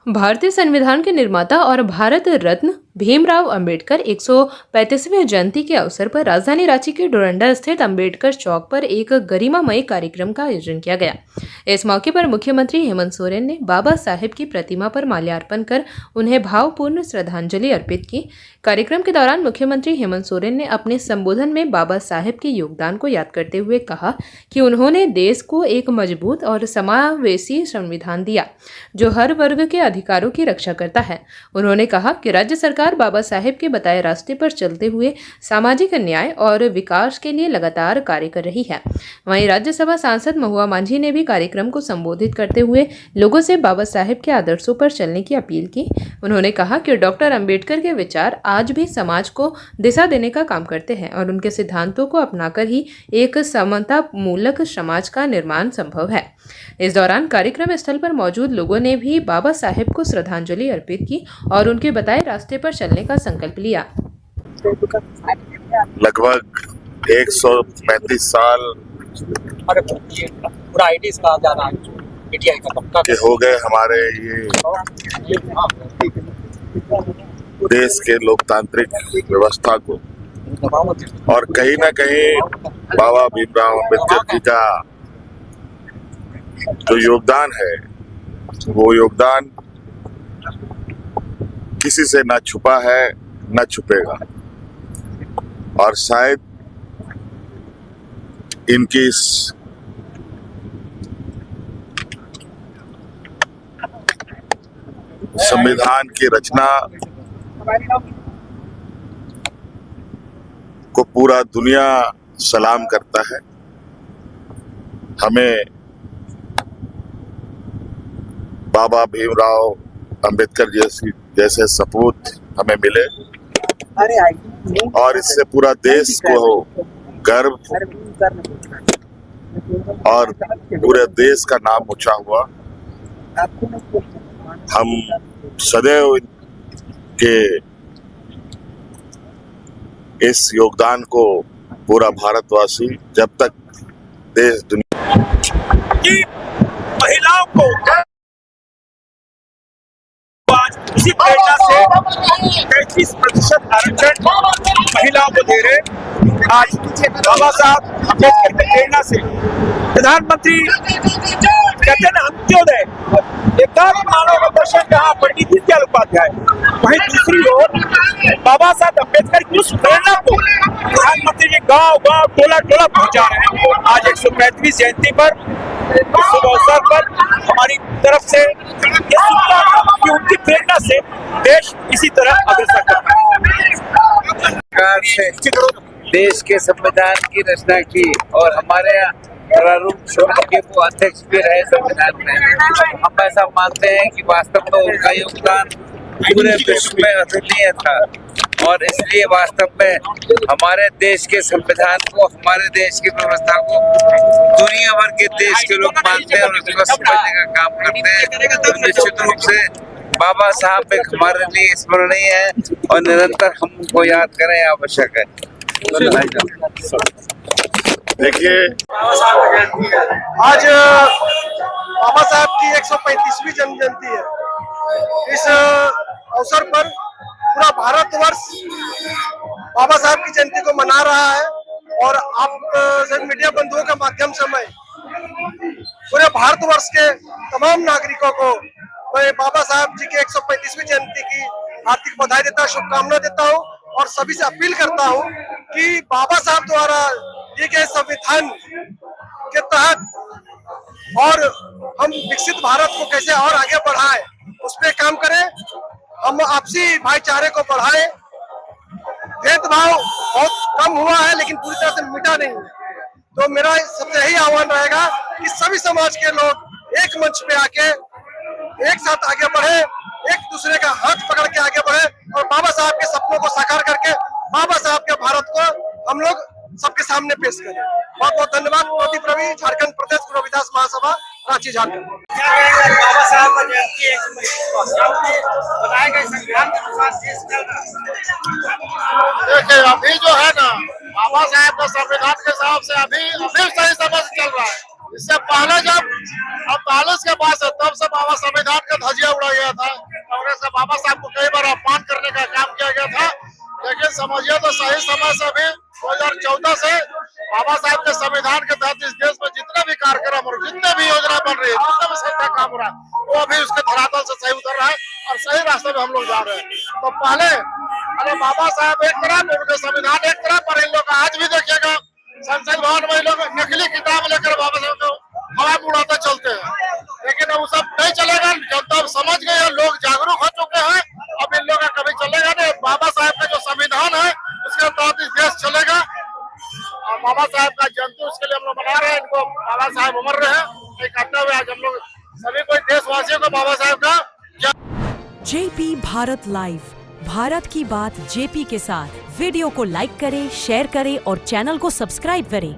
भारतीय संविधान के निर्माता और भारत रत्न भीमराव अंबेडकर 135वें जयंती के अवसर पर राजधानी रांची के डोरंडा स्थित अंबेडकर चौक पर एक गरिमामय कार्यक्रम का आयोजन किया गया। इस मौके पर मुख्यमंत्री हेमंत सोरेन ने बाबा साहेब की प्रतिमा पर माल्यार्पण कर उन्हें भावपूर्ण श्रद्धांजलि अर्पित की। कार्यक्रम के दौरान मुख्यमंत्री हेमंत सोरेन ने अपने संबोधन में बाबा साहेब के योगदान को याद करते हुए कहा कि उन्होंने देश को एक मजबूत और समावेशी संविधान दिया जो हर वर्ग के अधिकारों की रक्षा करता है। उन्होंने कहा कि राज्य सरकार बाबा साहेब के बताए रास्ते पर चलते हुए सामाजिक न्याय और विकास के लिए लगातार कार्य कर रही है। वहीं राज्यसभा सांसद महुआ मांझी ने भी कार्यक्रम को संबोधित करते हुए लोगों से बाबा साहेब के आदर्शों पर चलने की अपील की। उन्होंने कहा कि डॉक्टर अंबेडकर के विचार आज भी समाज को दिशा देने का काम करते हैं और उनके सिद्धांतों को अपनाकर ही एक समता मूलक समाज का निर्माण संभव है। इस दौरान कार्यक्रम स्थल पर मौजूद लोगों ने भी बाबा साहेब को श्रद्धांजलि अर्पित की और उनके बताए रास्ते पर चलने का संकल्प लिया। लगभग 135 साल के हो गए हमारे ये देश के लोकतांत्रिक व्यवस्था को, और कहीं ना कहीं बाबा भीमराव अंबेडकर जी का जो योगदान है वो योगदान किसी से ना छुपा है ना छुपेगा। और शायद इनकी इस संविधान की रचना को पूरा दुनिया सलाम करता है। हमें बाबा भीमराव अंबेडकर जैसे सपूत हमें मिले और इससे पूरा देश को गर्व और पूरे देश का नाम ऊंचा हुआ। हम सदैव के इस योगदान को पूरा भारतवासी जब तक देश दुनिया की महिलाओं को इसी प्रेरणा से 33% आरक्षण महिलाओं को दे रहे। आज बाबा साहब अम्बेडकर की प्रेरणा से प्रधानमंत्री कहते हैं ना अंत्योदय एकात्म मानव का दर्शन जहाँ पंडित दीनदयाल उपाध्याय, वहीं दूसरी ओर बाबा साहब अम्बेडकर की उस प्रेरणा को प्रधानमंत्री जी गांव गांव टोला टोला पहुंचा रहे हैं। आज 135वीं जयंती पर शुभ अवसर पर हमारी तरफ से कि उनकी प्रेरणा से देश इसी तरह अग्रसर करता है। देश के संविधान की रचना की और हमारे प्रारूप समिति के वो अध्यक्ष भी रहे संविधान में। हम ऐसा मानते हैं कि वास्तव में उनका योगदान पूरे विश्व में अतुलनीय था और इसलिए वास्तव में हमारे देश के संविधान को, हमारे देश की व्यवस्था को दुनिया भर के देश के लोग मानते हैं और उसको समझने का काम करते हैं। तो निश्चित रूप से बाबा साहब एक हमारे लिए स्मरणीय है और निरंतर हम उनको याद करें आवश्यक है। देखिए, आज बाबा साहब की 135वीं जन्म जयंती है। इस अवसर पर पूरा भारतवर्ष बाबा साहब की जयंती को मना रहा है और आप सभी मीडिया बंधुओं के माध्यम से मैं पूरे भारतवर्ष के तमाम नागरिकों को मैं बाबा साहब जी की 135वीं जयंती की हार्दिक बधाई देता, शुभकामना देता हूं और सभी से अपील करता हूं कि बाबा साहब द्वारा दिए गए संविधान के तहत और हम विकसित भारत को कैसे और आगे बढ़ाएं, उस पर काम करें। हम आपसी भाईचारे को बढ़ाएं। भेदभाव बहुत कम हुआ है लेकिन पूरी तरह से मिटा नहीं है। तो मेरा सबसे यही आह्वान रहेगा कि सभी समाज के लोग एक मंच पे आके एक साथ आगे बढ़े, एक दूसरे का हाथ पकड़ के आगे बढ़े और बाबा साहब के सपनों को साकार करके बाबा साहब के भारत को हम लोग सबके सामने पेश करें। बहुत बहुत धन्यवाद। प्रदीप रवि, झारखंड प्रदेश रविदास महासभा, रांची, झारखंड। बाबा साहब का जयंती बताए गए संविधान के अनुसार देश चल रहा है। देखिए, अभी जो है ना बाबा साहब का संविधान के हिसाब से अभी सही समझ चल रहा है। इससे पहले जब 48 के बाद से तब से बाबा संविधान का धजिया उड़ा गया था। कांग्रेस का बाबा साहब को कई बार अपमान करने का काम किया गया था, लेकिन समझिए तो सही समय से भी 2014 से बाबा साहब के संविधान के तहत इस देश में जितने भी कार्यक्रम और जितने भी योजना बन रही है, जितना भी सरकार काम हो रहा है, वो अभी उसके धरातल से सही उतर रहा है और सही रास्ते में हम लोग जा रहे हैं। तो पहले अरे बाबा साहब एक तरफ, उनके संविधान एक तरफ, पर इन लोग आज भी देखिएगा संसद भवन में लोग नकली किताब लेकर बाबा साहब को हवा में उड़ाते चलते हैं, लेकिन अब वो सब नहीं चलेगा। जनता अब समझ गए हैं, लोग जागरूक हो चुके हैं, अब इन लोगों का कभी चलेगा नहीं। बाबा साहब का जो संविधान है उसके तहत इस देश चलेगा और बाबा साहब का जयंती उसके लिए हम लोग मना रहे हैं। इनको बाबा साहब उमर रहे हैं, ये कहते हुए आज हम लोग सभी कोई देशवासियों को बाबा साहब का जेपी भारत लाइव, भारत की बात जेपी के साथ। वीडियो को लाइक करें, शेयर करें और चैनल को सब्सक्राइब करें।